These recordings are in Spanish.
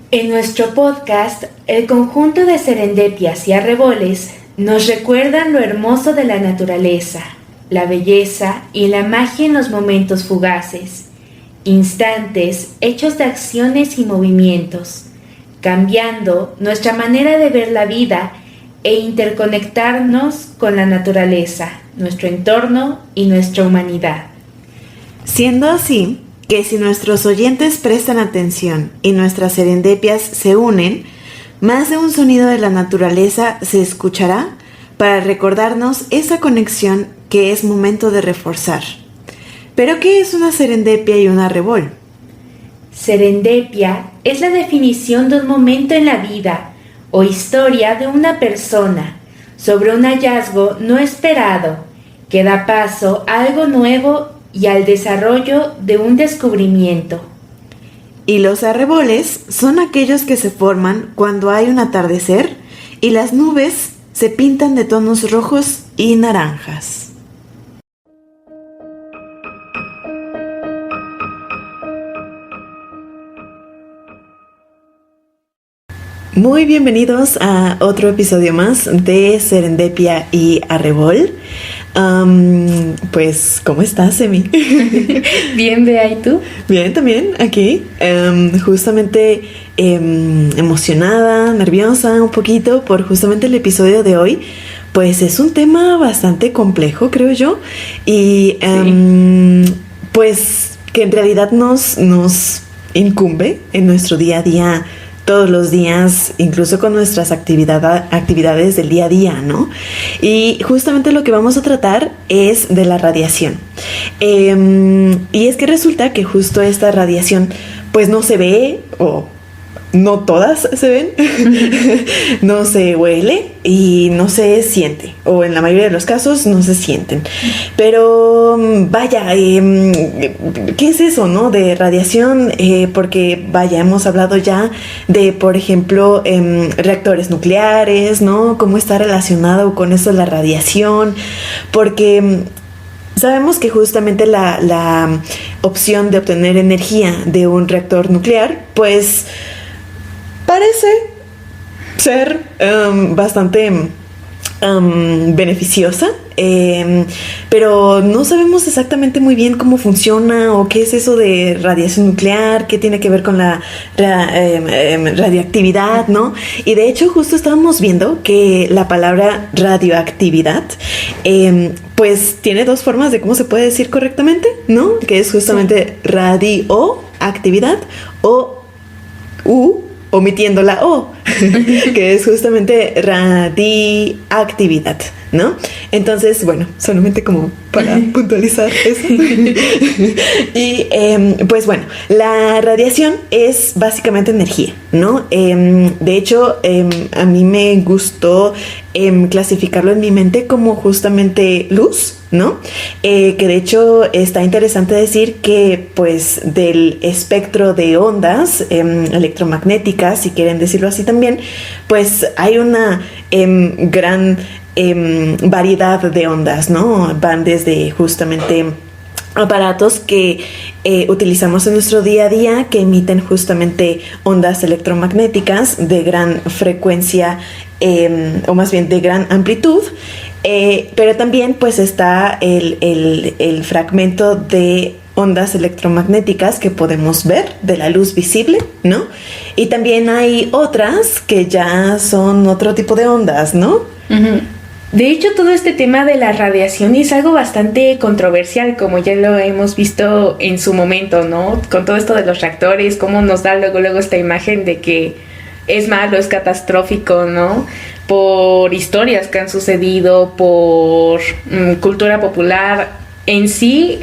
En nuestro podcast, el conjunto de serendepias y arreboles nos recuerdan lo hermoso de la naturaleza, la belleza y la magia en los momentos fugaces, instantes hechos de acciones y movimientos, cambiando nuestra manera de ver la vida e interconectarnos con la naturaleza, nuestro entorno y nuestra humanidad. Siendo así, que si nuestros oyentes prestan atención y nuestras serendepias se unen, más de un sonido de la naturaleza se escuchará para recordarnos esa conexión que es momento de reforzar. ¿Pero qué es una serendepia y un arrebol? Serendipia es la definición de un momento en la vida o historia de una persona sobre un hallazgo no esperado que da paso a algo nuevo y al desarrollo de un descubrimiento. Y los arreboles son aquellos que se forman cuando hay un atardecer y las nubes se pintan de tonos rojos y naranjas. Muy bienvenidos a otro episodio más de Serendipia y Arrebol. Pues, ¿cómo estás, Emi? Bien, Bea, ¿y tú? Bien, también, aquí. Justamente emocionada, nerviosa un poquito por justamente el episodio de hoy. Pues es un tema bastante complejo, creo yo. Y pues que en realidad nos incumbe en nuestro día a día, todos los días, incluso con nuestras actividades del día a día, ¿no? Y justamente lo que vamos a tratar es de la radiación. Y es que resulta que justo esta radiación, pues no se ve, o no todas se ven, no se huele y no se siente, o en la mayoría de los casos no se sienten. Pero vaya, ¿qué es eso, no? De radiación, porque vaya, hemos hablado ya de, por ejemplo, reactores nucleares, ¿no? Cómo está relacionado con eso la radiación, porque sabemos que justamente la opción de obtener energía de un reactor nuclear, pues parece ser bastante beneficiosa, pero no sabemos exactamente muy bien cómo funciona o qué es eso de radiación nuclear, qué tiene que ver con la radioactividad, ¿no? Y de hecho justo estábamos viendo que la palabra radioactividad pues tiene dos formas de cómo se puede decir correctamente, ¿no? Que es justamente radioactividad o omitiendo la O, que es justamente radiactividad, ¿no? Entonces, bueno, solamente como para puntualizar eso. Y pues bueno, la radiación es básicamente energía, ¿no? De hecho, a mí me gustó clasificarlo en mi mente como justamente luz, ¿no? Que de hecho está interesante decir que pues del espectro de ondas electromagnéticas, si quieren decirlo así también, pues hay una gran variedad de ondas, ¿no? Van desde justamente aparatos que utilizamos en nuestro día a día que emiten justamente ondas electromagnéticas de gran frecuencia o más bien de gran amplitud, pero también pues está el fragmento de ondas electromagnéticas que podemos ver de la luz visible, ¿no? Y también hay otras que ya son otro tipo de ondas, ¿no? Uh-huh. De hecho, todo este tema de la radiación es algo bastante controversial, como ya lo hemos visto en su momento, ¿no? Con todo esto de los reactores, cómo nos da luego esta imagen de que es malo, es catastrófico, ¿no? Por historias que han sucedido, por cultura popular en sí,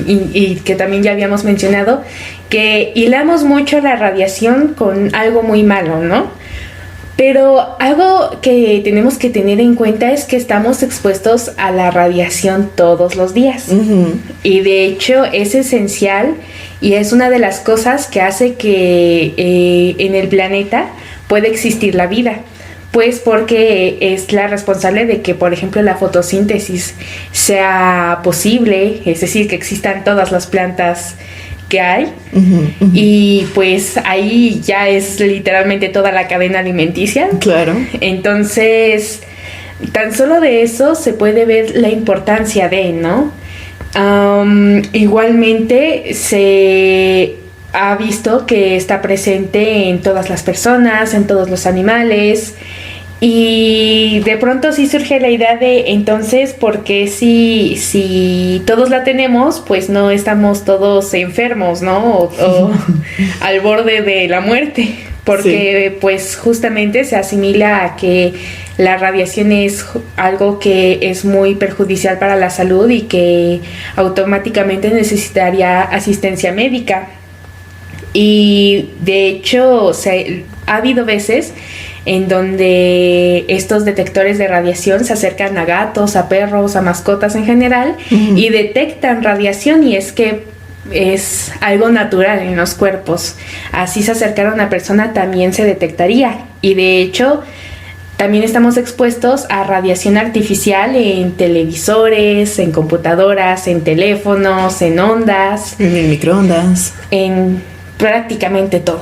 y que también ya habíamos mencionado, que hilamos mucho la radiación con algo muy malo, ¿no? Pero algo que tenemos que tener en cuenta es que estamos expuestos a la radiación todos los días. Uh-huh. Y de hecho es esencial y es una de las cosas que hace que en el planeta pueda existir la vida. Pues porque es la responsable de que, por ejemplo, la fotosíntesis sea posible, es decir, que existan todas las plantas que hay. Y pues ahí ya es literalmente toda la cadena alimenticia. Claro. Entonces, tan solo de eso se puede ver la importancia de, ¿no? Igualmente se ha visto que está presente en todas las personas, en todos los animales. Y de pronto sí surge la idea de, entonces, ¿por qué si todos la tenemos, pues no estamos todos enfermos, ¿no? O al borde de la muerte. Porque pues justamente se asimila a que la radiación es algo que es muy perjudicial para la salud y que automáticamente necesitaría asistencia médica. Y de hecho ha habido veces en donde estos detectores de radiación se acercan a gatos, a perros, a mascotas en general, y detectan radiación, y es que es algo natural en los cuerpos. Así se acercara a una persona también se detectaría, y de hecho también estamos expuestos a radiación artificial en televisores, en computadoras, en teléfonos, en ondas, en el microondas, en prácticamente todo.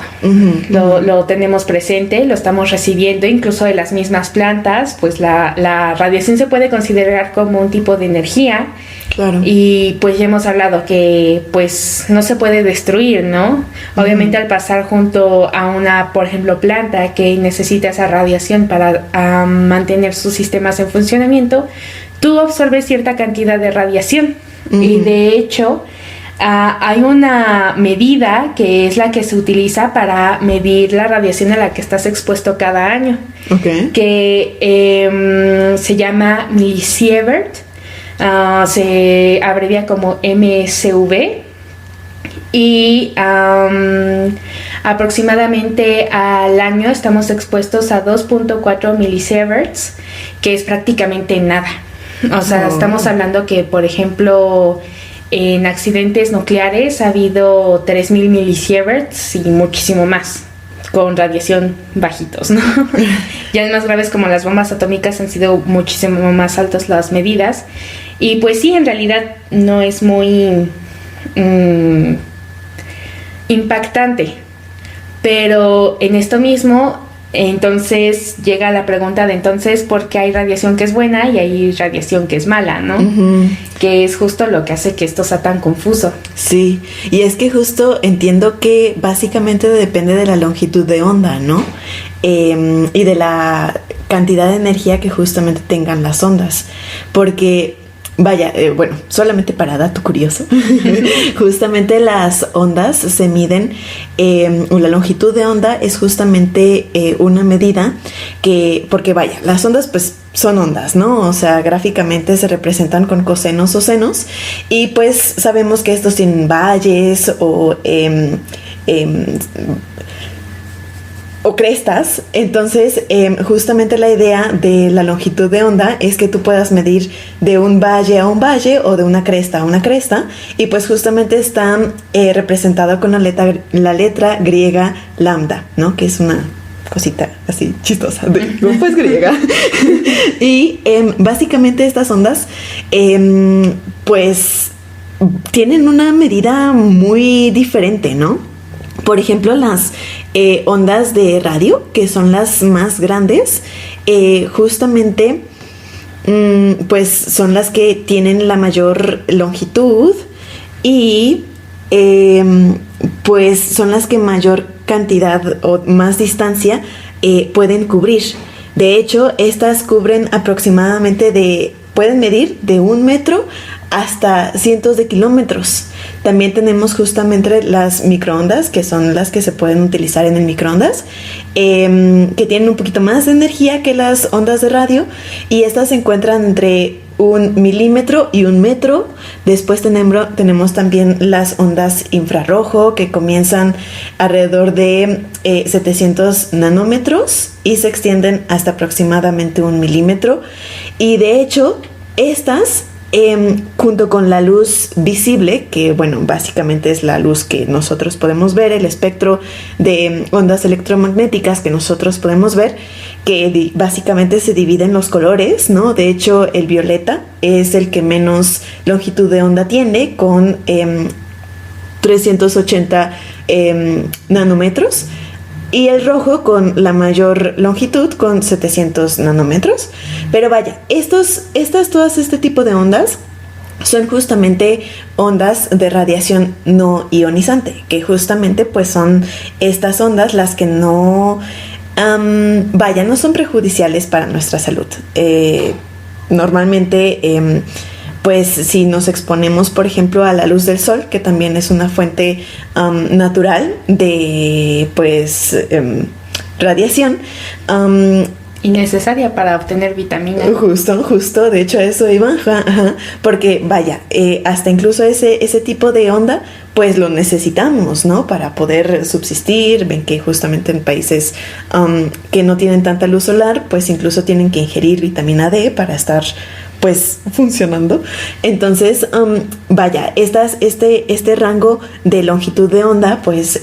Lo tenemos presente, lo estamos recibiendo incluso de las mismas plantas. Pues la radiación se puede considerar como un tipo de energía. Claro. Y pues ya hemos hablado que pues no se puede destruir, ¿no? Obviamente al pasar junto a una, por ejemplo, planta que necesita esa radiación para mantener sus sistemas en funcionamiento, tú absorbes cierta cantidad de radiación. Y de hecho hay una medida que es la que se utiliza para medir la radiación a la que estás expuesto cada año, que se llama millisievert, se abrevia como MSV, y aproximadamente al año estamos expuestos a 2.4 millisieverts, que es prácticamente nada. O sea, estamos hablando que, por ejemplo, en accidentes nucleares ha habido 3.000 millisieverts y muchísimo más, con radiación bajitos, ¿no? Ya en más graves como las bombas atómicas han sido muchísimo más altas las medidas. Y pues sí, en realidad no es muy impactante. Pero en esto mismo, entonces llega la pregunta de entonces, ¿por qué hay radiación que es buena y hay radiación que es mala, ¿no? Que es justo lo que hace que esto sea tan confuso. Sí, y es que justo entiendo que básicamente depende de la longitud de onda, ¿no? Y de la cantidad de energía que justamente tengan las ondas. Porque vaya, bueno, solamente para dato curioso, justamente las ondas se miden, o la longitud de onda es justamente una medida que, porque vaya, las ondas pues son ondas, ¿no? O sea, gráficamente se representan con cosenos o senos, y pues sabemos que estos tienen valles o crestas. Entonces justamente la idea de la longitud de onda es que tú puedas medir de un valle a un valle o de una cresta a una cresta, y pues justamente está representada con la letra griega lambda, ¿no? Que es una cosita así chistosa de pues griega. Y básicamente estas ondas pues tienen una medida muy diferente, ¿no? Por ejemplo, las ondas de radio, que son las más grandes, justamente pues son las que tienen la mayor longitud y pues son las que mayor cantidad o más distancia pueden cubrir. De hecho, estas cubren aproximadamente pueden medir de 1 metro hasta cientos de kilómetros. También tenemos justamente las microondas, que son las que se pueden utilizar en el microondas, que tienen un poquito más de energía que las ondas de radio, y estas se encuentran entre 1 milímetro y 1 metro. Después tenemos también las ondas infrarrojo, que comienzan alrededor de 700 nanómetros y se extienden hasta aproximadamente 1 milímetro. Y de hecho, estas junto con la luz visible, que bueno, básicamente es la luz que nosotros podemos ver, el espectro de ondas electromagnéticas que nosotros podemos ver, que básicamente se divide en los colores, ¿no? De hecho, el violeta es el que menos longitud de onda tiene, con 380 nanómetros. Y el rojo con la mayor longitud con 700 nanómetros. Pero vaya, todas este tipo de ondas son justamente ondas de radiación no ionizante, que justamente pues son estas ondas las que no son perjudiciales para nuestra salud. Normalmente pues si nos exponemos, por ejemplo, a la luz del sol, que también es una fuente natural de pues radiación, y necesaria para obtener vitamina. Justo, de hecho eso iba, porque vaya, hasta incluso ese tipo de onda, pues lo necesitamos, ¿no? Para poder subsistir. Ven que justamente en países que no tienen tanta luz solar, pues incluso tienen que ingerir vitamina D para estar pues funcionando. Entonces, vaya, este rango de longitud de onda, pues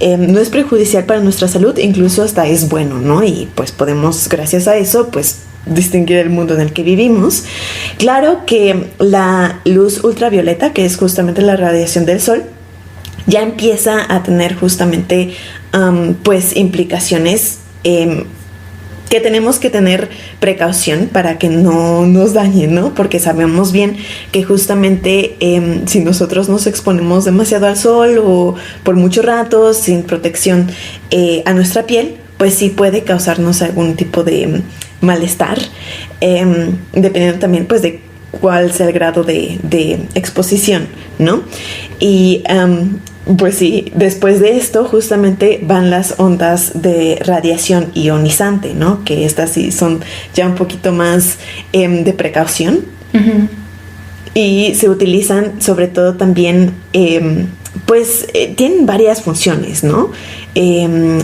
no es perjudicial para nuestra salud, incluso hasta es bueno, ¿no? Y pues podemos, gracias a eso, pues distinguir el mundo en el que vivimos. Claro que la luz ultravioleta, que es justamente la radiación del sol, ya empieza a tener justamente pues implicaciones que tenemos que tener precaución para que no nos dañe, ¿no? Porque sabemos bien que justamente si nosotros nos exponemos demasiado al sol o por mucho rato sin protección a nuestra piel, pues sí puede causarnos algún tipo de malestar, dependiendo también pues de cuál sea el grado de exposición, ¿no? Y pues sí, después de esto justamente van las ondas de radiación ionizante, ¿no? Que estas sí son ya un poquito más de precaución. Uh-huh. Y se utilizan sobre todo también, tienen varias funciones, ¿no?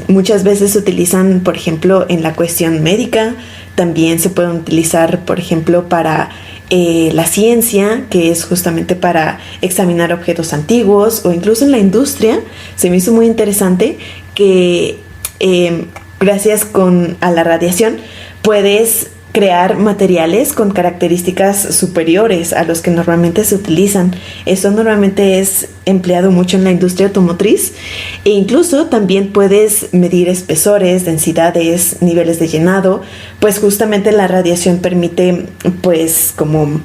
Muchas veces se utilizan, por ejemplo, en la cuestión médica. También se pueden utilizar, por ejemplo, para la ciencia, que es justamente para examinar objetos antiguos, o incluso en la industria. Se me hizo muy interesante que gracias a la radiación puedes crear materiales con características superiores a los que normalmente se utilizan. Eso normalmente es empleado mucho en la industria automotriz, e incluso también puedes medir espesores, densidades, niveles de llenado, pues justamente la radiación permite pues como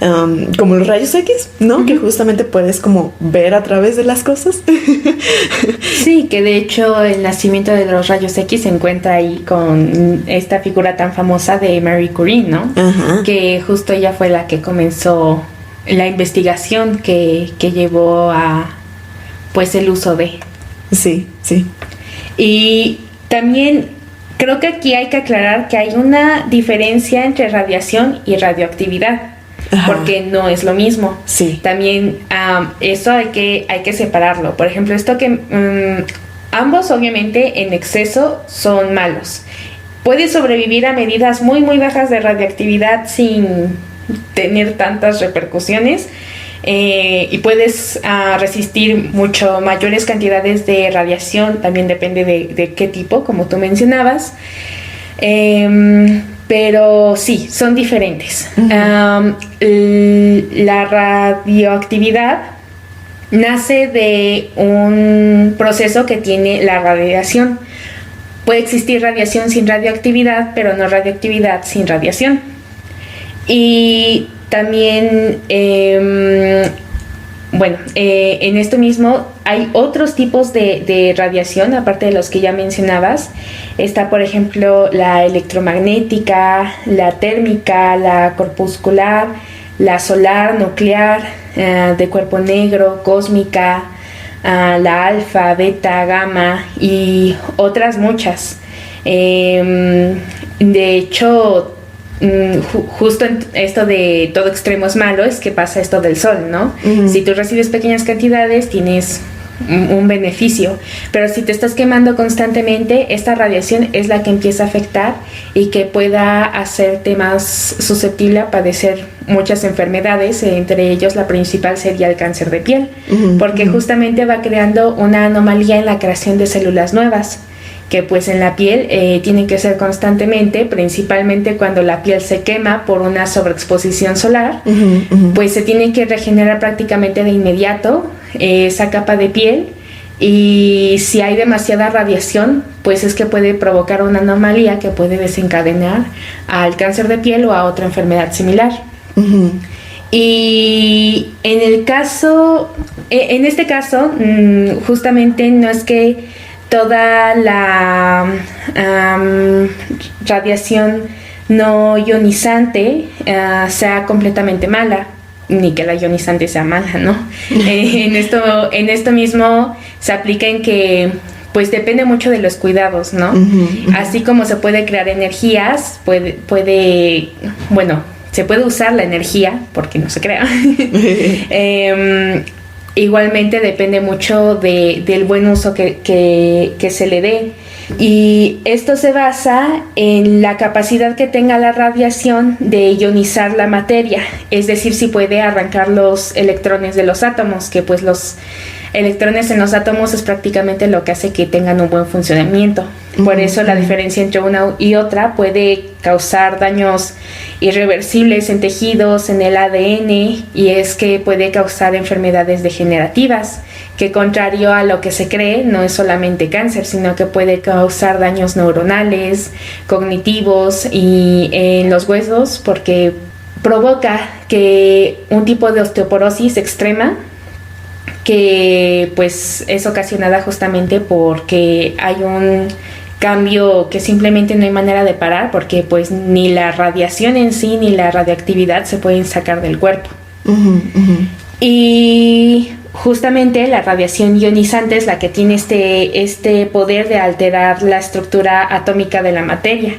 los rayos X, ¿no? Uh-huh. Que justamente puedes como ver a través de las cosas. Sí, que de hecho el nacimiento de los rayos X se encuentra ahí con esta figura tan famosa de Marie Curie, ¿no? Uh-huh. Que justo ella fue la que comenzó la investigación que llevó a pues el uso de. Sí. Y también creo que aquí hay que aclarar que hay una diferencia entre radiación y radioactividad. Ajá. Porque no es lo mismo. Sí. También eso hay que separarlo. Por ejemplo, esto que ambos obviamente en exceso son malos. Puedes sobrevivir a medidas muy muy bajas de radioactividad sin tener tantas repercusiones, y puedes resistir mucho mayores cantidades de radiación. También depende de qué tipo, como tú mencionabas. Pero sí, son diferentes. Uh-huh. La radioactividad nace de un proceso que tiene la radiación. Puede existir radiación sin radioactividad, pero no radioactividad sin radiación. Y también, en esto mismo hay otros tipos de radiación, aparte de los que ya mencionabas. Está, por ejemplo, la electromagnética, la térmica, la corpuscular, la solar, nuclear, de cuerpo negro, cósmica, la alfa, beta, gamma y otras muchas. De hecho, justo en esto de todo extremo es malo, es que pasa esto del sol, ¿no? Uh-huh. Si tú recibes pequeñas cantidades, tienes un beneficio, pero si te estás quemando constantemente, esta radiación es la que empieza a afectar y que pueda hacerte más susceptible a padecer muchas enfermedades. Entre ellos la principal sería el cáncer de piel. Uh-huh. Porque justamente va creando una anomalía en la creación de células nuevas, que pues en la piel tienen que ser constantemente, principalmente cuando la piel se quema por una sobreexposición solar, pues se tiene que regenerar prácticamente de inmediato esa capa de piel, y si hay demasiada radiación, pues es que puede provocar una anomalía que puede desencadenar al cáncer de piel o a otra enfermedad similar. Y en este caso, justamente no es que toda la radiación no ionizante sea completamente mala, ni que la ionizante sea mala, ¿no? En esto mismo se aplica en que pues depende mucho de los cuidados, ¿no? Así como se puede crear energías, se puede usar la energía, porque no se crea. Igualmente depende mucho del buen uso que se le dé. Y esto se basa en la capacidad que tenga la radiación de ionizar la materia, es decir, si puede arrancar los electrones de los átomos, que pues los electrones en los átomos es prácticamente lo que hace que tengan un buen funcionamiento. Por eso la diferencia entre una y otra puede causar daños irreversibles en tejidos, en el ADN, y es que puede causar enfermedades degenerativas, que contrario a lo que se cree, no es solamente cáncer, sino que puede causar daños neuronales, cognitivos y en los huesos, porque provoca que un tipo de osteoporosis extrema, que pues es ocasionada justamente porque hay un cambio que simplemente no hay manera de parar, porque pues ni la radiación en sí ni la radioactividad se pueden sacar del cuerpo. Y justamente la radiación ionizante es la que tiene este poder de alterar la estructura atómica de la materia.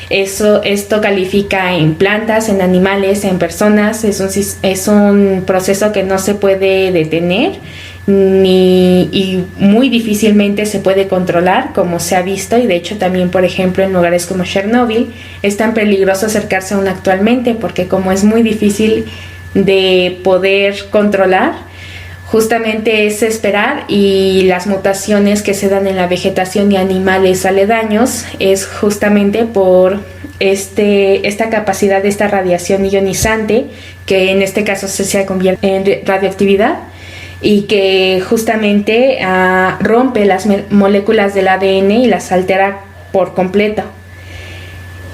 Esto califica en plantas, en animales, en personas. Es un proceso que no se puede detener y muy difícilmente se puede controlar, como se ha visto, y de hecho también, por ejemplo, en lugares como Chernobyl es tan peligroso acercarse aún actualmente, porque como es muy difícil de poder controlar, justamente es esperar, y las mutaciones que se dan en la vegetación y animales aledaños es justamente por esta capacidad de esta radiación ionizante, que en este caso se convierte en radioactividad, y que justamente rompe las moléculas del ADN y las altera por completo,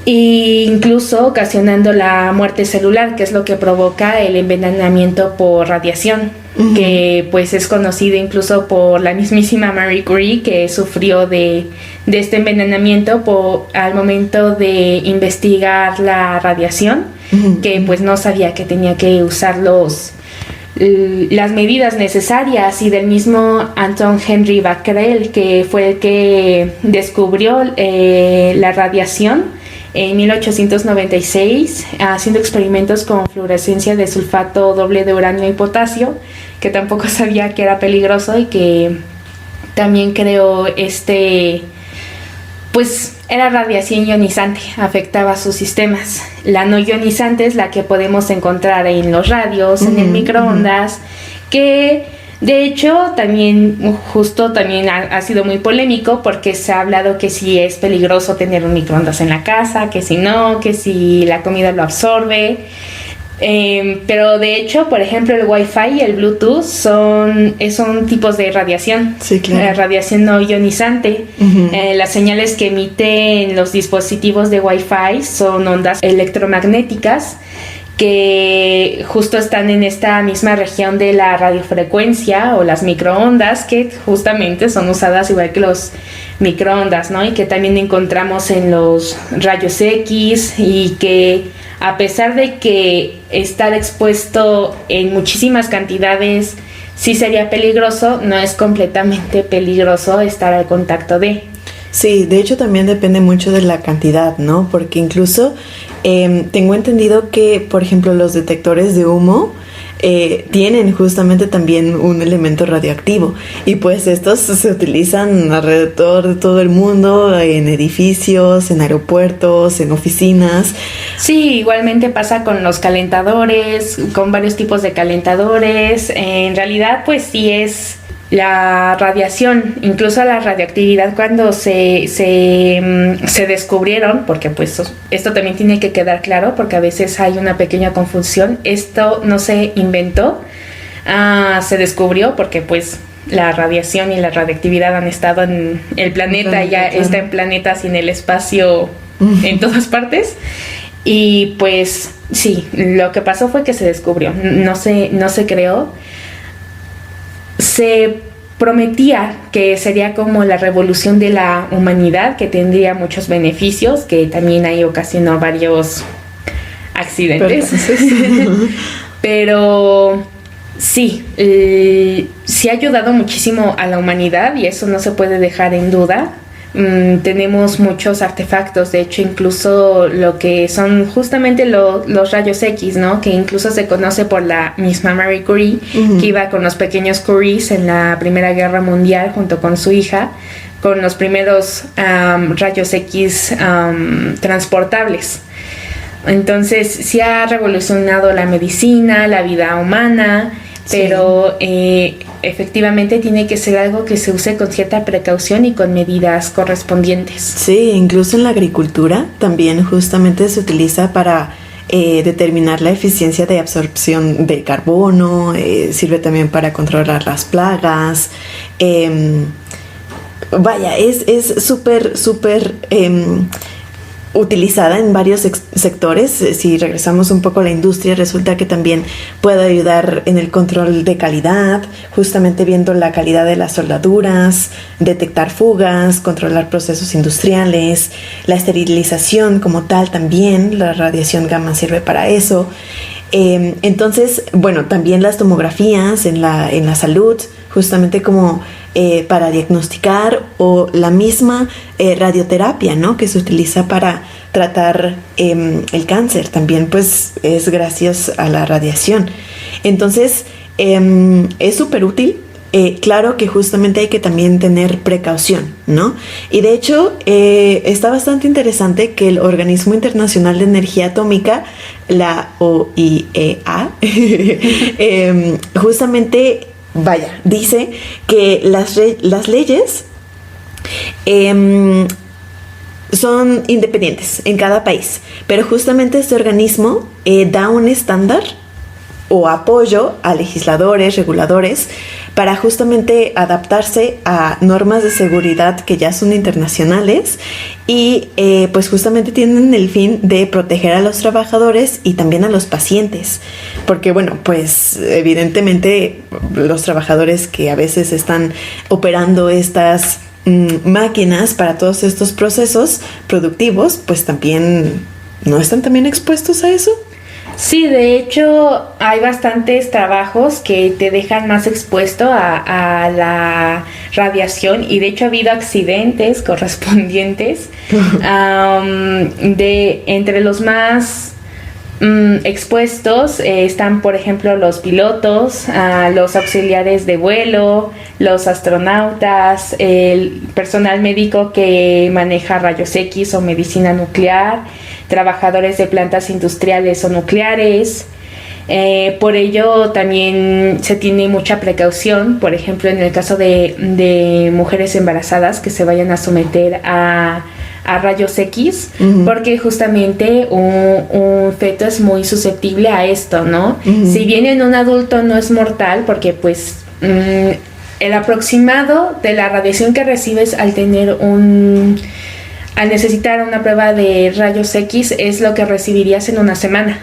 e incluso ocasionando la muerte celular, que es lo que provoca el envenenamiento por radiación, que pues es conocido incluso por la mismísima Marie Curie, que sufrió de este envenenamiento al momento de investigar la radiación, que pues no sabía que tenía que usar las medidas necesarias, y del mismo Anton Henry Becquerel, que fue el que descubrió la radiación en 1896, haciendo experimentos con fluorescencia de sulfato doble de uranio y potasio, que tampoco sabía que era peligroso, y que también creó pues era radiación ionizante, afectaba sus sistemas. La no ionizante es la que podemos encontrar en los radios, en el microondas, que de hecho también ha sido muy polémico, porque se ha hablado que si es peligroso tener un microondas en la casa, que si no, que si la comida lo absorbe. Pero de hecho, por ejemplo, el Wi-Fi y el Bluetooth son tipos de radiación. Sí, claro. Radiación no ionizante. Las señales que emiten los dispositivos de Wi-Fi son ondas electromagnéticas, que justo están en esta misma región de la radiofrecuencia o las microondas, que justamente son usadas igual que los microondas, ¿no? Y que también encontramos en los rayos X, y que a pesar de que estar expuesto en muchísimas cantidades sí sería peligroso, no es completamente peligroso estar al contacto de. Sí, de hecho también depende mucho de la cantidad, ¿no? Porque incluso tengo entendido que, por ejemplo, los detectores de humo tienen justamente también un elemento radioactivo, y pues estos se utilizan alrededor de todo el mundo, en edificios, en aeropuertos, en oficinas. Sí, igualmente pasa con los calentadores, con varios tipos de calentadores. En realidad pues sí es la radiación, incluso la radioactividad, cuando se descubrieron, porque pues esto también tiene que quedar claro, porque a veces hay una pequeña confusión, esto no se inventó, se descubrió porque pues la radiación y la radioactividad han estado en el planeta, ya está en planetas y en el espacio, en todas partes, y pues sí, lo que pasó fue que se descubrió, no se creó. Se prometía que sería como la revolución de la humanidad, que tendría muchos beneficios, que también ahí ocasionó varios accidentes. Pero sí, sí ha ayudado muchísimo a la humanidad y eso no se puede dejar en duda. Tenemos muchos artefactos, de hecho incluso lo que son justamente los rayos X, ¿no? Que incluso se conoce por la misma Marie Curie, que iba con los pequeños Curies en la Primera Guerra Mundial junto con su hija, con los primeros rayos X transportables. Entonces sí ha revolucionado la medicina, la vida humana, pero efectivamente tiene que ser algo que se use con cierta precaución y con medidas correspondientes. Sí, incluso en la agricultura también justamente se utiliza para determinar la eficiencia de absorción de carbono, sirve también para controlar las plagas. Vaya, es súper utilizada en varios sectores. Si regresamos un poco a la industria, resulta que también puede ayudar en el control de calidad, justamente viendo la calidad de las soldaduras, detectar fugas, controlar procesos industriales, la esterilización como tal también, la radiación gamma sirve para eso. Entonces, bueno, también las tomografías en la salud, justamente como para diagnosticar, o la misma radioterapia, ¿no? Que se utiliza para tratar el cáncer, también pues es gracias a la radiación. Entonces, es súper útil. Claro que justamente hay que también tener precaución, ¿no? Y de hecho está bastante interesante que el Organismo Internacional de Energía Atómica, la OIEA, justamente, vaya, dice que las leyes son independientes en cada país, pero justamente este organismo da un estándar o apoyo a legisladores, reguladores, para justamente adaptarse a normas de seguridad que ya son internacionales y pues justamente tienen el fin de proteger a los trabajadores y también a los pacientes, porque bueno, pues evidentemente los trabajadores que a veces están operando estas máquinas para todos estos procesos productivos, pues también no están también expuestos a eso. Sí, de hecho hay bastantes trabajos que te dejan más expuesto a la radiación, y de hecho ha habido accidentes correspondientes. Entre los más expuestos están, por ejemplo, los pilotos, los auxiliares de vuelo, los astronautas, el personal médico que maneja rayos X o medicina nuclear, trabajadores de plantas industriales o nucleares. Por ello también se tiene mucha precaución, por ejemplo, en el caso de mujeres embarazadas que se vayan a someter a rayos X, porque justamente un feto es muy susceptible a esto, ¿no? Si bien en un adulto no es mortal, porque pues el aproximado de la radiación que recibes al necesitar una prueba de rayos X es lo que recibirías en una semana.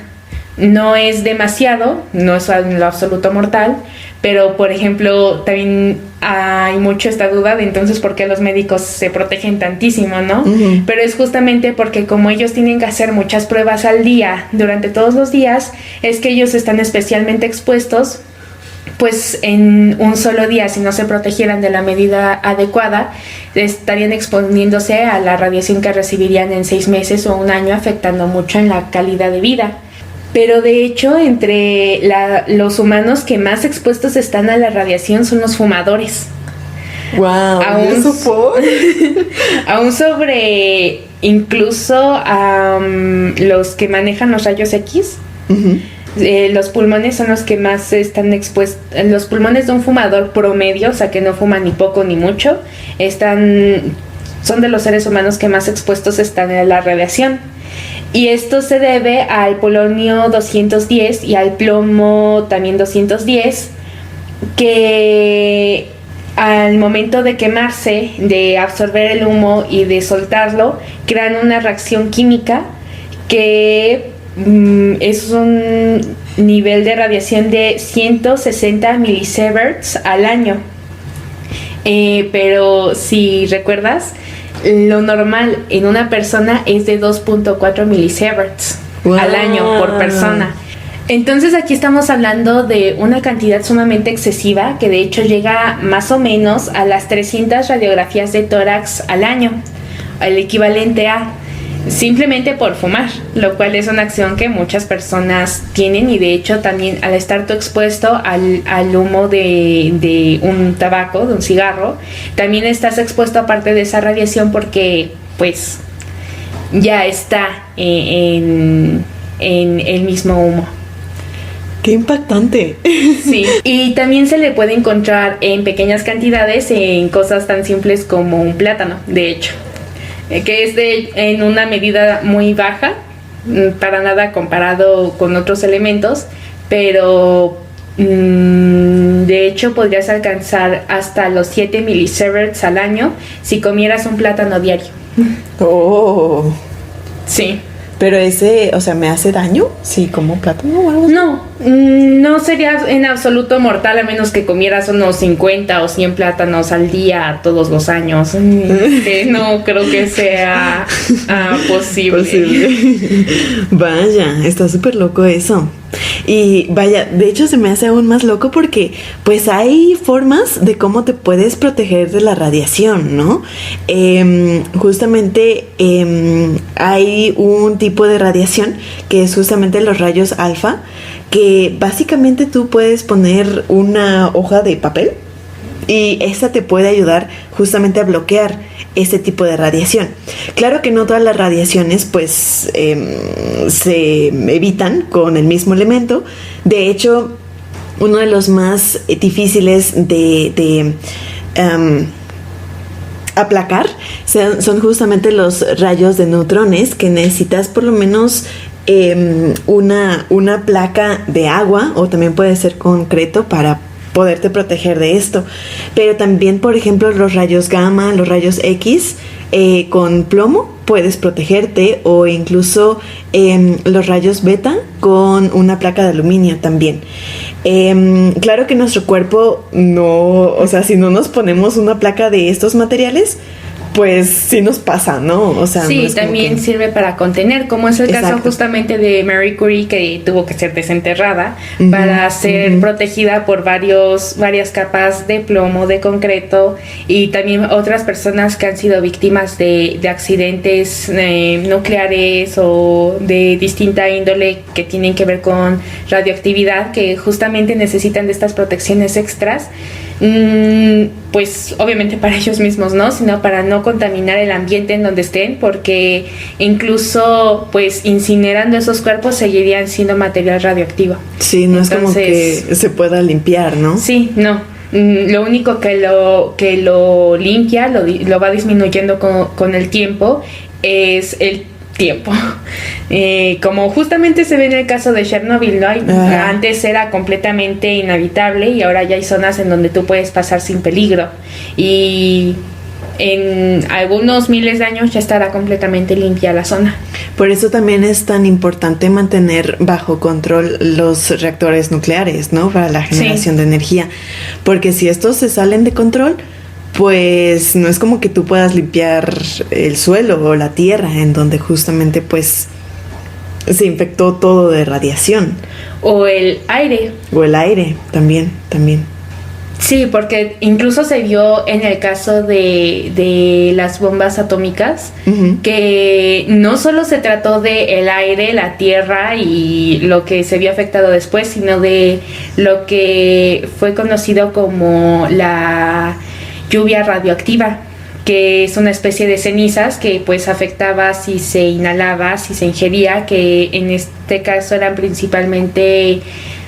No es demasiado, no es en lo absoluto mortal, pero por ejemplo también hay mucho esta duda de entonces por qué los médicos se protegen tantísimo, ¿no? Pero es justamente porque como ellos tienen que hacer muchas pruebas al día, durante todos los días, es que ellos están especialmente expuestos. Pues en un solo día, si no se protegieran de la medida adecuada, estarían exponiéndose a la radiación que recibirían en 6 meses o un año, afectando mucho en la calidad de vida. Pero de hecho, entre los humanos que más expuestos están a la radiación son los fumadores. ¡Wow! Aún sobre incluso los que manejan los rayos X. los pulmones son los que más están expuestos. Los pulmones de un fumador promedio, o sea que no fuma ni poco ni mucho, son de los seres humanos que más expuestos están a la radiación. Y esto se debe al polonio 210 y al plomo también 210, que al momento de quemarse, de absorber el humo y de soltarlo, crean una reacción química que es un nivel de radiación de 160 milisieverts al año. Pero si recuerdas, lo normal en una persona es de 2.4 milisieverts al año por persona. Entonces aquí estamos hablando de una cantidad sumamente excesiva, que de hecho llega más o menos a las 300 radiografías de tórax al año, el equivalente a, simplemente por fumar, lo cual es una acción que muchas personas tienen. Y de hecho también al estar tú expuesto al humo de un tabaco, de un cigarro, también estás expuesto aparte de esa radiación, porque pues ya está en el mismo humo. ¡Qué impactante! Sí, y también se le puede encontrar en pequeñas cantidades en cosas tan simples como un plátano, de hecho, que es en una medida muy baja, para nada comparado con otros elementos, pero de hecho podrías alcanzar hasta los 7 milisieverts al año si comieras un plátano diario. ¡Oh! Sí. Pero ese, o sea, ¿me hace daño si como plátano o algo así? No sería en absoluto mortal, a menos que comieras unos 50 o 100 plátanos al día todos los años. No creo que sea posible. Vaya, está súper loco eso. Y vaya, de hecho se me hace aún más loco porque pues hay formas de cómo te puedes proteger de la radiación, ¿no? Justamente hay un tipo de radiación que es justamente los rayos alfa, que básicamente tú puedes poner una hoja de papel y esta te puede ayudar justamente a bloquear ese tipo de radiación. Claro que no todas las radiaciones pues se evitan con el mismo elemento. De hecho, uno de los más difíciles de aplacar son justamente los rayos de neutrones, que necesitas por lo menos una placa de agua, o también puede ser concreto, para poderte proteger de esto. Pero también, por ejemplo, los rayos gamma, los rayos X, con plomo puedes protegerte, o incluso los rayos beta con una placa de aluminio también. Claro que nuestro cuerpo no, o sea, si no nos ponemos una placa de estos materiales, pues sí nos pasa, ¿no? O sea, sí, no es también sirve para contener, como es el caso justamente de Marie Curie, que tuvo que ser desenterrada para ser protegida por varias capas de plomo, de concreto, y también otras personas que han sido víctimas de accidentes nucleares o de distinta índole que tienen que ver con radioactividad, que justamente necesitan de estas protecciones extras. Pues obviamente para ellos mismos, ¿no? Sino para no contaminar el ambiente en donde estén, porque incluso pues incinerando esos cuerpos seguirían siendo material radioactivo. Sí, no. Entonces, es como que se pueda limpiar, ¿no? Sí, no. Lo único que lo limpia, lo va disminuyendo con el tiempo, es el tiempo. Como justamente se ve en el caso de Chernobyl, ¿no? Antes era completamente inhabitable y ahora ya hay zonas en donde tú puedes pasar sin peligro, y en algunos miles de años ya estará completamente limpia la zona. Por eso también es tan importante mantener bajo control los reactores nucleares, ¿no? Para la generación de energía, porque si estos se salen de control, pues no es como que tú puedas limpiar el suelo o la tierra en donde justamente pues se infectó todo de radiación. O el aire. O el aire, también. Sí, porque incluso se vio en el caso de las bombas atómicas, que no solo se trató de el aire, la tierra y lo que se vio afectado después, sino de lo que fue conocido como la lluvia radioactiva, que es una especie de cenizas que pues afectaba si se inhalaba, si se ingería, que en este caso eran principalmente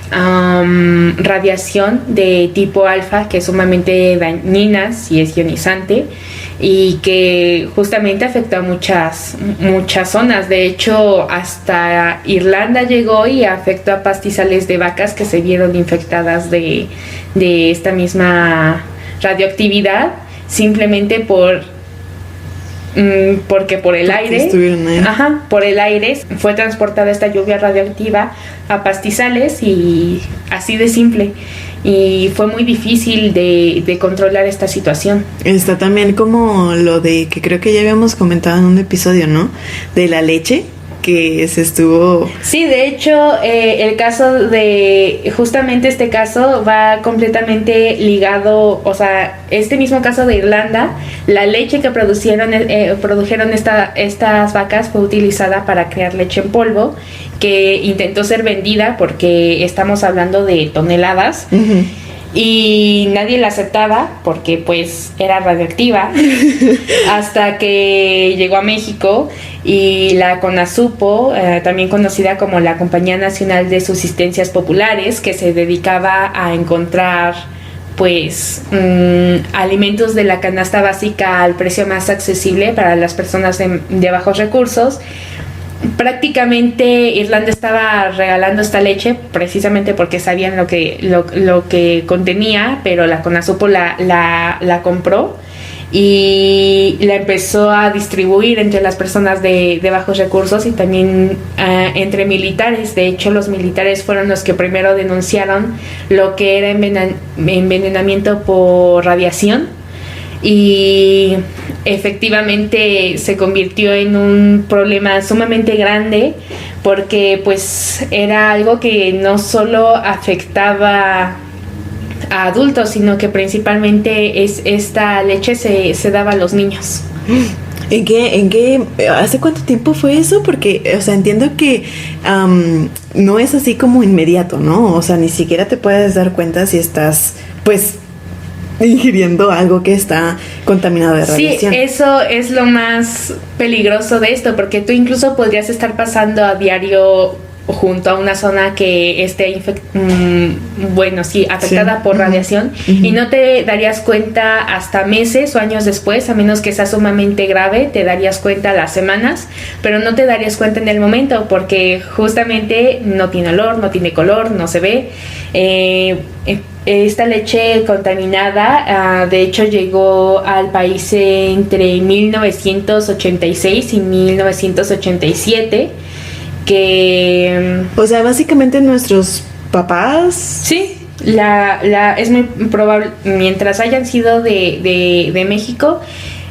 radiación de tipo alfa, que es sumamente dañina si es ionizante, y que justamente afectó a muchas zonas. De hecho, hasta Irlanda llegó y afectó a pastizales de vacas que se vieron infectadas de esta misma radioactividad, simplemente porque por el aire, por el aire fue transportada esta lluvia radioactiva a pastizales, y así de simple. Y fue muy difícil de controlar esta situación. Está también como lo de que creo que ya habíamos comentado en un episodio, ¿no? De la leche que se estuvo... Sí, de hecho, el caso de... Justamente este caso va completamente ligado, o sea, este mismo caso de Irlanda, la leche que produjeron estas vacas fue utilizada para crear leche en polvo, que intentó ser vendida porque estamos hablando de toneladas. Uh-huh. Y nadie la aceptaba porque pues era radioactiva hasta que llegó a México y la CONASUPO, también conocida como la Compañía Nacional de Subsistencias Populares, que se dedicaba a encontrar pues alimentos de la canasta básica al precio más accesible para las personas de bajos recursos. Prácticamente Irlanda estaba regalando esta leche precisamente porque sabían lo que contenía, pero la CONASUPO la compró y la empezó a distribuir entre las personas de bajos recursos y también entre militares. De hecho, los militares fueron los que primero denunciaron lo que era envenenamiento por radiación, y efectivamente se convirtió en un problema sumamente grande porque pues era algo que no solo afectaba a adultos, sino que principalmente esta leche se daba a los niños. ¿Hace cuánto tiempo fue eso? Porque, o sea, entiendo que no es así como inmediato, ¿no? O sea, ni siquiera te puedes dar cuenta si estás, pues, ingiriendo algo que está contaminado de radiación. Sí, eso es lo más peligroso de esto, porque tú incluso podrías estar pasando a diario junto a una zona que esté afectada por radiación, y no te darías cuenta hasta meses o años después, a menos que sea sumamente grave. Te darías cuenta a las semanas, pero no te darías cuenta en el momento porque justamente no tiene olor, no tiene color, no se ve. Esta leche contaminada, de hecho, llegó al país entre 1986 y 1987, que... O sea, básicamente nuestros papás... Sí, es muy probable, mientras hayan sido de México,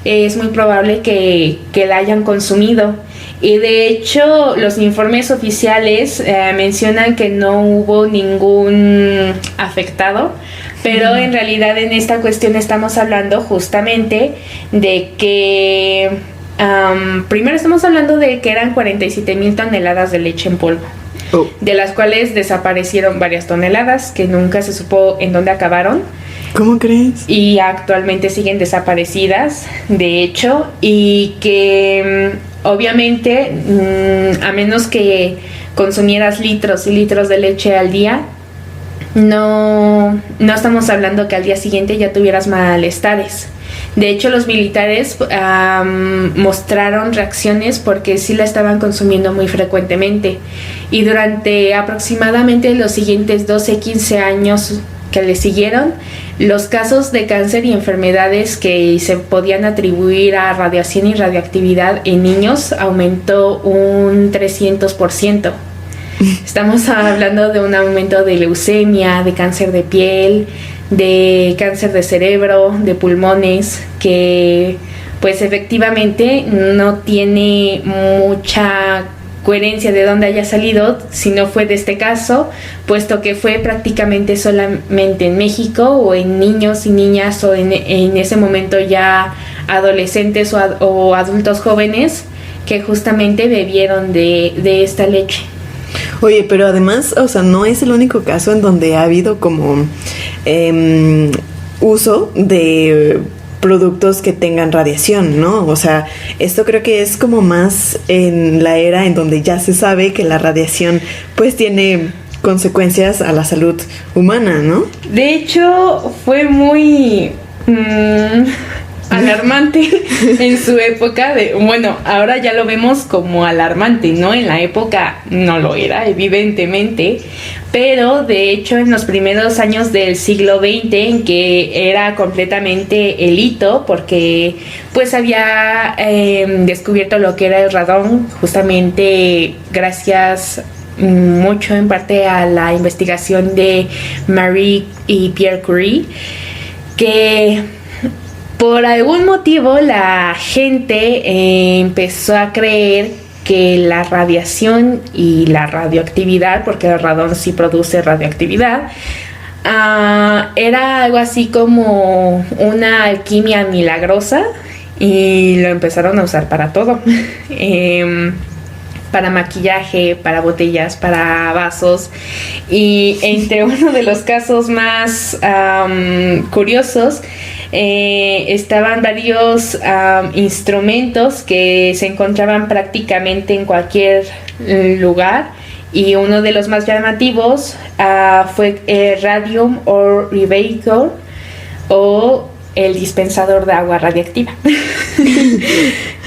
es muy probable que la hayan consumido. Y de hecho, los informes oficiales mencionan que no hubo ningún afectado, pero en realidad en esta cuestión estamos hablando justamente de que primero estamos hablando de que eran 47,000 toneladas de leche en polvo, de las cuales desaparecieron varias toneladas que nunca se supo en dónde acabaron. ¿Cómo crees? Y actualmente siguen desaparecidas, de hecho, y que obviamente a menos que consumieras litros y litros de leche al día, no estamos hablando que al día siguiente ya tuvieras malestares. De hecho, los militares mostraron reacciones porque sí la estaban consumiendo muy frecuentemente, y durante aproximadamente los siguientes 12-15 años que le siguieron, los casos de cáncer y enfermedades que se podían atribuir a radiación y radioactividad en niños aumentó un 300%. Estamos hablando de un aumento de leucemia, de cáncer de piel, de cáncer de cerebro, de pulmones, que pues efectivamente no tiene mucha coherencia de dónde haya salido, si no fue de este caso, puesto que fue prácticamente solamente en México, o en niños y niñas, o en ese momento ya adolescentes o adultos jóvenes que justamente bebieron de esta leche. Oye, pero además, o sea, no es el único caso en donde ha habido como uso de productos que tengan radiación, ¿no? O sea, esto creo que es como más en la era en donde ya se sabe que la radiación pues tiene consecuencias a la salud humana, ¿no? De hecho, fue muy alarmante en su época bueno, ahora ya lo vemos como alarmante, ¿no? En la época no lo era, evidentemente, pero de hecho en los primeros años del siglo XX, en que era completamente el hito, porque pues había descubierto lo que era el radón, justamente gracias mucho en parte a la investigación de Marie y Pierre Curie, que por algún motivo la gente empezó a creer que la radiación y la radioactividad, porque el radón sí produce radioactividad, era algo así como una alquimia milagrosa, y lo empezaron a usar para todo. Para maquillaje, para botellas, para vasos, y entre uno de los casos más curiosos estaban varios instrumentos que se encontraban prácticamente en cualquier lugar, y uno de los más llamativos fue el Radium Orivator, o el dispensador de agua radiactiva.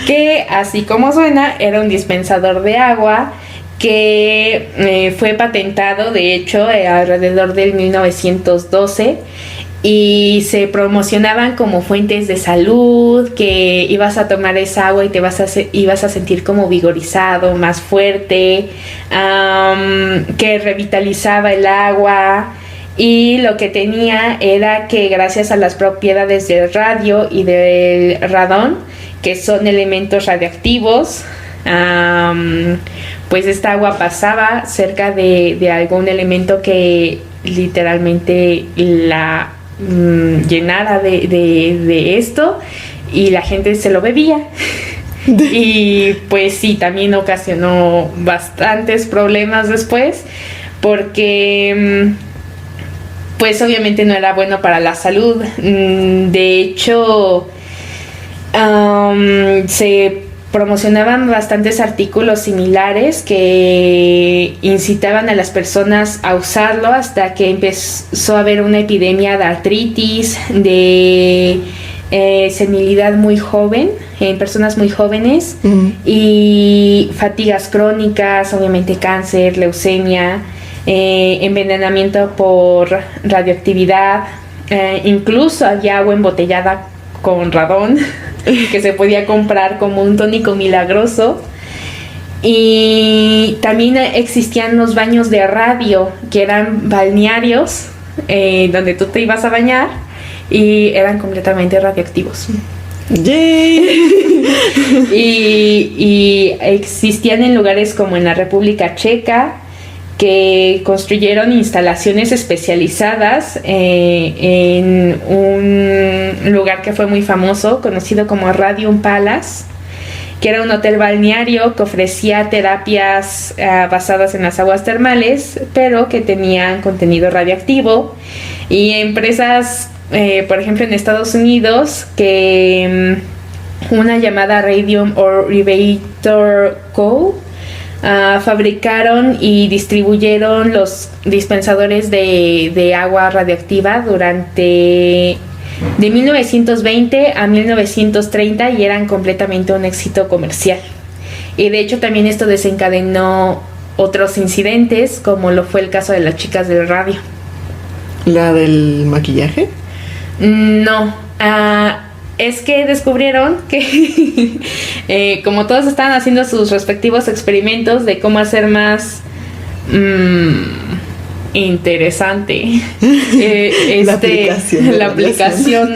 Que así como suena, era un dispensador de agua que fue patentado, de hecho, alrededor del 1912, y se promocionaban como fuentes de salud, que ibas a tomar esa agua y ibas a sentir como vigorizado, más fuerte, que revitalizaba el agua. Y lo que tenía era que gracias a las propiedades del radio y del radón, que son elementos radioactivos, pues esta agua pasaba cerca de algún elemento que literalmente la llenara de esto, y la gente se lo bebía. Y pues sí, también ocasionó bastantes problemas después, porque pues obviamente no era bueno para la salud. De hecho, se promocionaban bastantes artículos similares que incitaban a las personas a usarlo, hasta que empezó a haber una epidemia de artritis, de senilidad muy joven, en personas muy jóvenes, y fatigas crónicas, obviamente cáncer, leucemia, envenenamiento por radioactividad, incluso había agua embotellada con radón que se podía comprar como un tónico milagroso. Y también existían los baños de radio, que eran balnearios donde tú te ibas a bañar, y eran completamente radioactivos. ¡Yay! y existían en lugares como en la República Checa, que construyeron instalaciones especializadas en un lugar que fue muy famoso, conocido como Radium Palace, que era un hotel balneario que ofrecía terapias basadas en las aguas termales, pero que tenían contenido radioactivo. Y empresas, por ejemplo en Estados Unidos, que una llamada Radium Orivator Co., fabricaron y distribuyeron los dispensadores de agua radioactiva durante de 1920 a 1930, y eran completamente un éxito comercial. Y de hecho también esto desencadenó otros incidentes, como lo fue el caso de las chicas del radio. ¿La del maquillaje? No, es que descubrieron que como todos estaban haciendo sus respectivos experimentos de cómo hacer más interesante la aplicación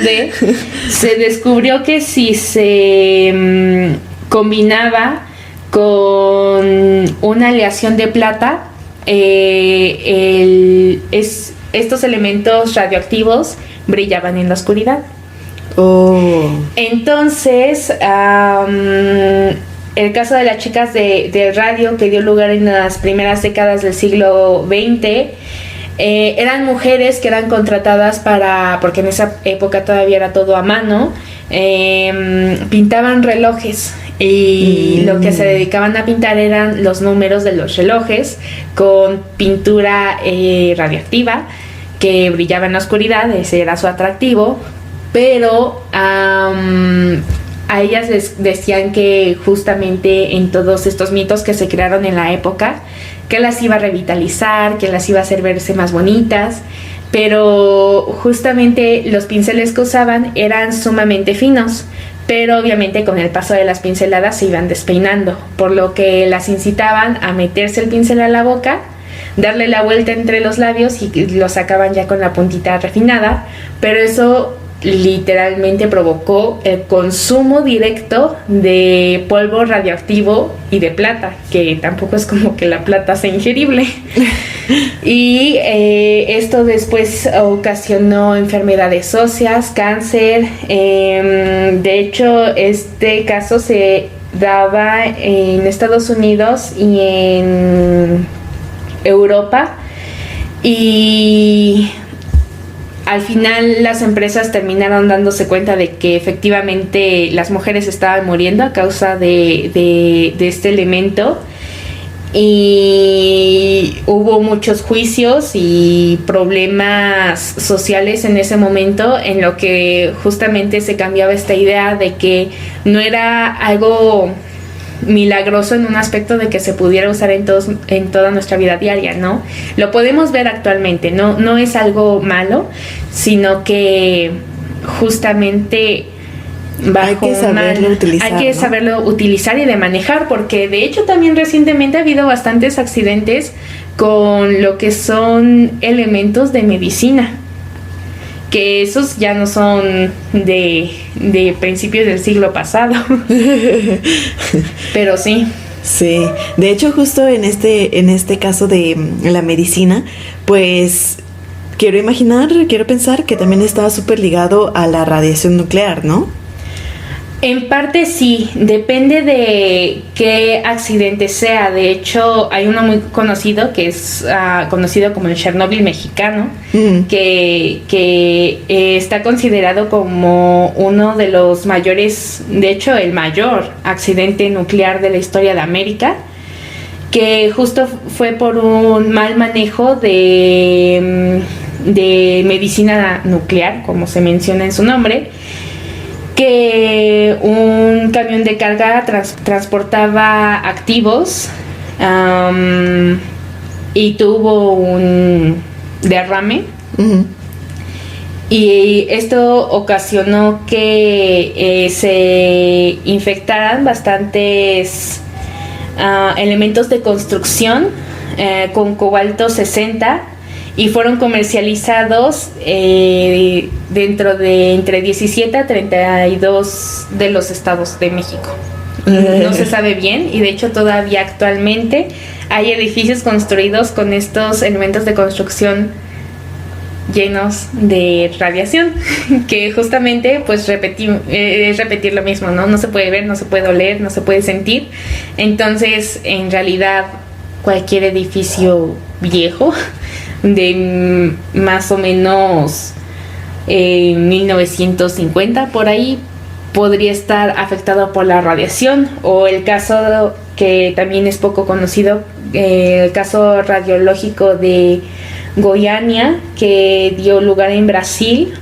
se descubrió que si se combinaba con una aleación de plata, estos elementos radioactivos brillaban en la oscuridad. Oh. Entonces, el caso de las chicas del radio, que dio lugar en las primeras décadas del siglo XX, eran mujeres que eran contratadas porque en esa época todavía era todo a mano, pintaban relojes y lo que se dedicaban a pintar eran los números de los relojes con pintura radioactiva que brillaba en la oscuridad. Ese era su atractivo, pero a ellas les decían que justamente en todos estos mitos que se crearon en la época, que las iba a revitalizar, que las iba a hacer verse más bonitas, pero justamente los pinceles que usaban eran sumamente finos, pero obviamente con el paso de las pinceladas se iban despeinando, por lo que las incitaban a meterse el pincel a la boca, darle la vuelta entre los labios y lo sacaban ya con la puntita refinada, pero eso literalmente provocó el consumo directo de polvo radioactivo y de plata, que tampoco es como que la plata sea ingerible. Y esto después ocasionó enfermedades óseas, cáncer. De hecho, este caso se daba en Estados Unidos y en Europa, y al final las empresas terminaron dándose cuenta de que efectivamente las mujeres estaban muriendo a causa de este elemento, y hubo muchos juicios y problemas sociales en ese momento, en lo que justamente se cambiaba esta idea de que no era algo milagroso en un aspecto de que se pudiera usar en toda nuestra vida diaria, ¿no? Lo podemos ver actualmente, no es algo malo, sino que justamente hay que saberlo utilizar y de manejar, porque de hecho también recientemente ha habido bastantes accidentes con lo que son elementos de medicina, que esos ya no son de principios del siglo pasado. Pero sí. Sí, de hecho justo en este caso de la medicina, pues quiero pensar que también estaba súper ligado a la radiación nuclear, ¿no? En parte sí, depende de qué accidente sea. De hecho, hay uno muy conocido que es conocido como el Chernobyl mexicano, que está considerado como uno de los mayores, de hecho el mayor accidente nuclear de la historia de América, que justo fue por un mal manejo de medicina nuclear, como se menciona en su nombre, que un camión de carga transportaba activos y tuvo un derrame. Y esto ocasionó que se infectaran bastantes elementos de construcción con cobalto 60, y fueron comercializados dentro de entre 17 a 32 de los estados de México. No se sabe bien, y de hecho todavía actualmente hay edificios construidos con estos elementos de construcción llenos de radiación, que justamente pues es repetir lo mismo, ¿no? No se puede ver, no se puede oler, no se puede sentir. Entonces, en realidad, cualquier edificio viejo de más o menos 1950 por ahí podría estar afectado por la radiación. O el caso que también es poco conocido, el caso radiológico de Goiânia, que dio lugar en Brasil,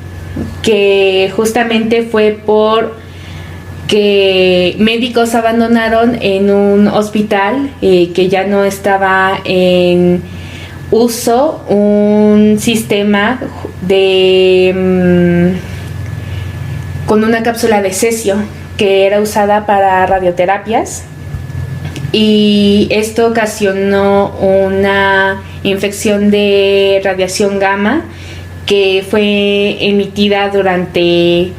que justamente fue por que médicos abandonaron en un hospital que ya no estaba en uso un sistema con una cápsula de cesio que era usada para radioterapias, y esto ocasionó una infección de radiación gamma que fue emitida durante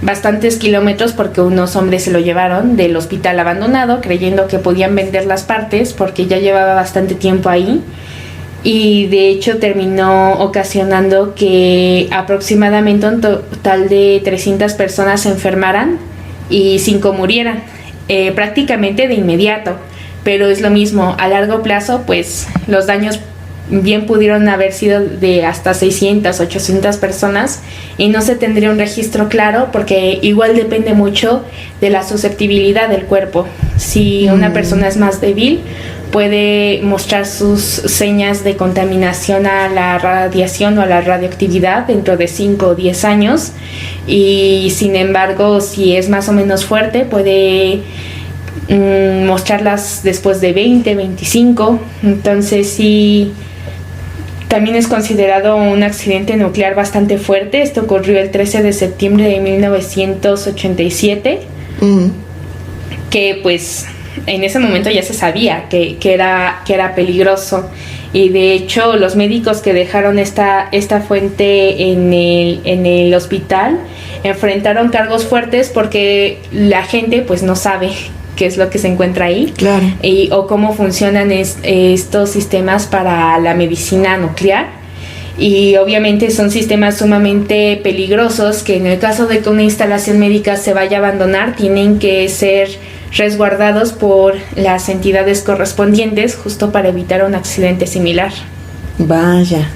bastantes kilómetros, porque unos hombres se lo llevaron del hospital abandonado creyendo que podían vender las partes porque ya llevaba bastante tiempo ahí, y de hecho terminó ocasionando que aproximadamente un total de 300 personas se enfermaran y 5 murieran prácticamente de inmediato. Pero es lo mismo, a largo plazo pues los daños bien pudieron haber sido de hasta 600, 800 personas y no se tendría un registro claro porque igual depende mucho de la susceptibilidad del cuerpo. Si una persona es más débil, puede mostrar sus señas de contaminación a la radiación o a la radioactividad dentro de 5 o 10 años y sin embargo si es más o menos fuerte puede mostrarlas después de 20, 25. Entonces sí, también es considerado un accidente nuclear bastante fuerte. Esto ocurrió el 13 de septiembre de 1987, que pues en ese momento ya se sabía que era peligroso. Y de hecho los médicos que dejaron esta fuente en el hospital enfrentaron cargos fuertes porque la gente pues no sabe qué es lo que se encuentra ahí, claro, o cómo funcionan estos sistemas para la medicina nuclear. Y obviamente son sistemas sumamente peligrosos que en el caso de que una instalación médica se vaya a abandonar tienen que ser resguardados por las entidades correspondientes justo para evitar un accidente similar. Vaya.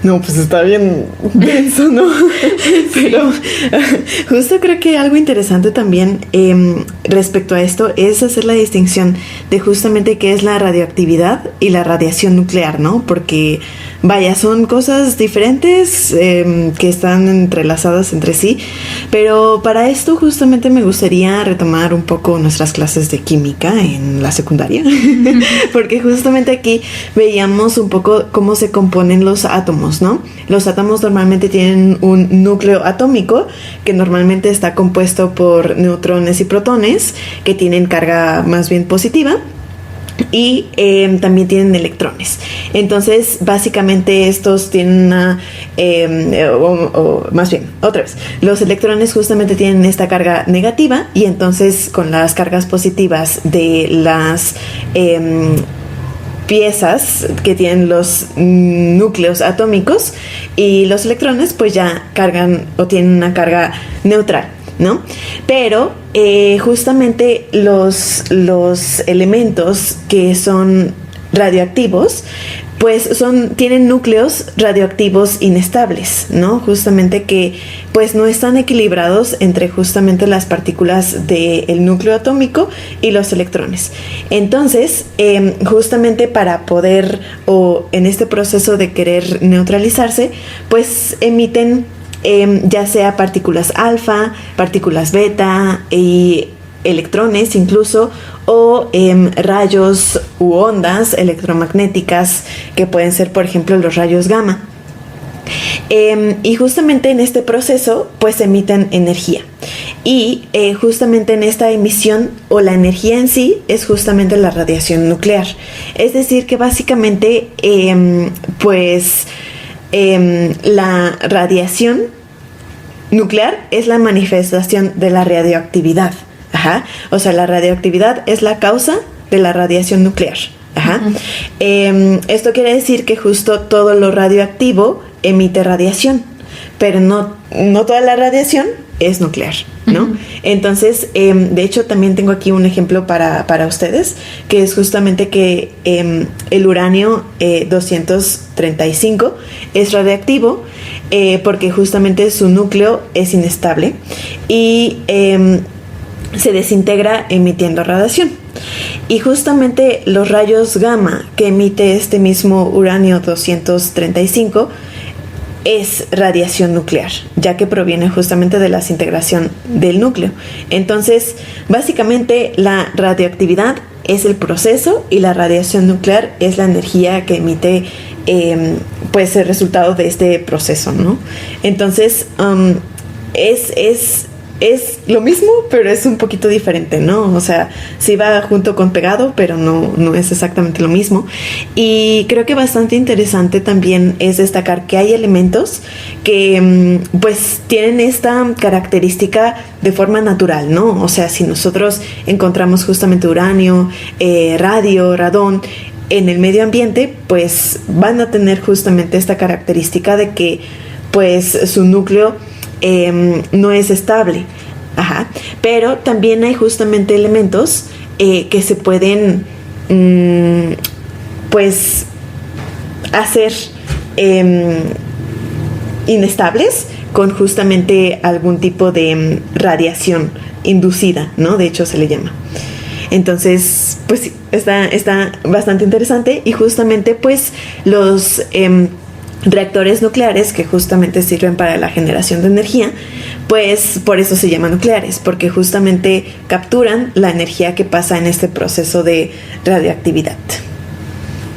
No, pues está bien denso, ¿no? Pero justo creo que algo interesante también respecto a esto es hacer la distinción de justamente qué es la radioactividad y la radiación nuclear, ¿no? Porque, vaya, son cosas diferentes que están entrelazadas entre sí, pero para esto justamente me gustaría retomar un poco nuestras clases de química en la secundaria, porque justamente aquí veíamos un poco cómo se componen los átomos, ¿no? Los átomos normalmente tienen un núcleo atómico que normalmente está compuesto por neutrones y protones que tienen carga más bien positiva y también tienen electrones. Entonces básicamente estos tienen una más bien, otra vez, los electrones justamente tienen esta carga negativa y entonces con las cargas positivas de las piezas que tienen los núcleos atómicos y los electrones pues ya cargan o tienen una carga neutral, ¿no? Pero justamente los elementos que son radioactivos pues tienen núcleos radioactivos inestables, ¿no? Justamente que pues no están equilibrados entre justamente las partículas del núcleo atómico y los electrones. Entonces, justamente para poder, o en este proceso de querer neutralizarse, pues emiten ya sea partículas alfa, partículas beta y electrones incluso, o rayos u ondas electromagnéticas que pueden ser, por ejemplo, los rayos gamma. Y justamente en este proceso pues emiten energía y justamente en esta emisión o la energía en sí es justamente la radiación nuclear. Es decir que básicamente la radiación nuclear es la manifestación de la radioactividad. Ajá. O sea, la radioactividad es la causa de la radiación nuclear. Ajá. Esto quiere decir que justo todo lo radioactivo emite radiación, pero no toda la radiación es nuclear, ¿no? Uh-huh. Entonces, de hecho, también tengo aquí un ejemplo para ustedes, que es justamente que el uranio 235 es radioactivo porque justamente su núcleo es inestable y se desintegra emitiendo radiación. Y justamente los rayos gamma que emite este mismo uranio 235 es radiación nuclear, ya que proviene justamente de la desintegración del núcleo. Entonces, básicamente la radioactividad es el proceso y la radiación nuclear es la energía que emite pues el resultado de este proceso, ¿no? Entonces, es lo mismo, pero es un poquito diferente, ¿no? O sea, sí va junto con pegado, pero no es exactamente lo mismo. Y creo que bastante interesante también es destacar que hay elementos que pues tienen esta característica de forma natural, ¿no? O sea, si nosotros encontramos justamente uranio, radio, radón en el medio ambiente, pues van a tener justamente esta característica de que pues su núcleo no es estable. Ajá. Pero también hay justamente elementos que se pueden pues hacer inestables con justamente algún tipo de radiación inducida, ¿no? De hecho se le llama. Entonces, pues sí, está bastante interesante, y justamente pues los reactores nucleares, que justamente sirven para la generación de energía, pues por eso se llaman nucleares, porque justamente capturan la energía que pasa en este proceso de radioactividad.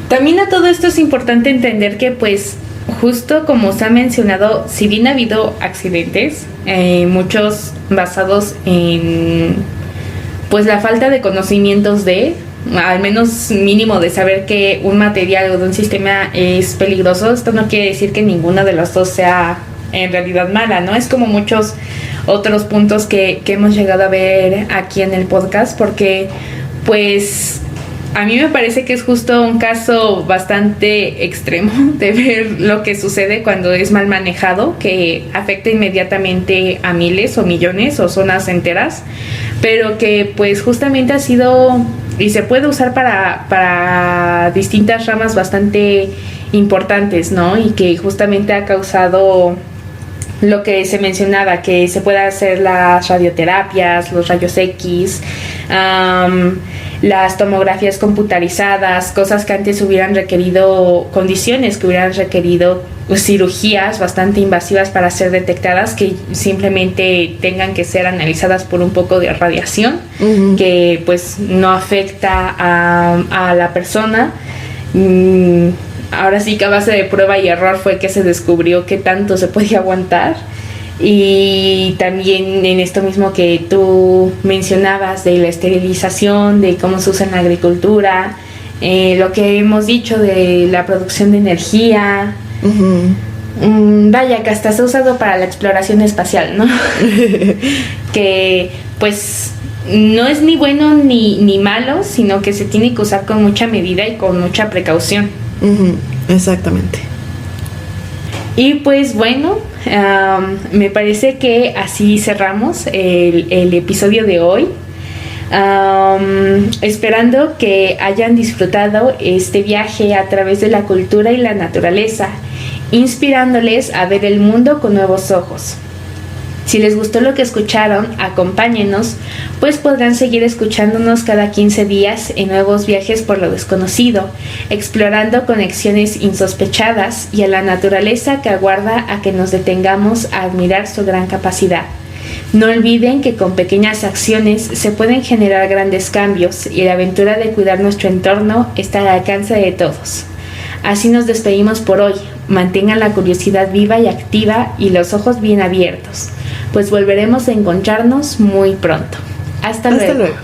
También a todo esto es importante entender que pues justo como se ha mencionado, si bien ha habido accidentes, muchos basados en pues la falta de conocimientos al menos mínimo de saber que un material o de un sistema es peligroso, esto no quiere decir que ninguna de las dos sea en realidad mala, ¿no? Es como muchos otros puntos que hemos llegado a ver aquí en el podcast, porque pues a mí me parece que es justo un caso bastante extremo de ver lo que sucede cuando es mal manejado, que afecta inmediatamente a miles o millones o zonas enteras, pero que pues justamente ha sido y se puede usar para distintas ramas bastante importantes, ¿no? Y que justamente ha causado lo que se mencionaba, que se pueda hacer las radioterapias, los rayos X, las tomografías computarizadas, cosas que antes hubieran requerido, condiciones que hubieran requerido cirugías bastante invasivas para ser detectadas, que simplemente tengan que ser analizadas por un poco de radiación, que pues no afecta a la persona. Ahora sí que a base de prueba y error fue que se descubrió qué tanto se podía aguantar. Y también en esto mismo que tú mencionabas de la esterilización, de cómo se usa en la agricultura, lo que hemos dicho de la producción de energía, vaya que hasta se ha usado para la exploración espacial, ¿no? Que pues no es ni bueno ni malo, sino que se tiene que usar con mucha medida y con mucha precaución. Exactamente. Y pues bueno, me parece que así cerramos el episodio de hoy, esperando que hayan disfrutado este viaje a través de la cultura y la naturaleza, inspirándoles a ver el mundo con nuevos ojos. Si les gustó lo que escucharon, acompáñenos, pues podrán seguir escuchándonos cada 15 días en nuevos viajes por lo desconocido, explorando conexiones insospechadas y a la naturaleza que aguarda a que nos detengamos a admirar su gran capacidad. No olviden que con pequeñas acciones se pueden generar grandes cambios y la aventura de cuidar nuestro entorno está al alcance de todos. Así nos despedimos por hoy. Mantengan la curiosidad viva y activa y los ojos bien abiertos, pues volveremos a encontrarnos muy pronto. Hasta luego.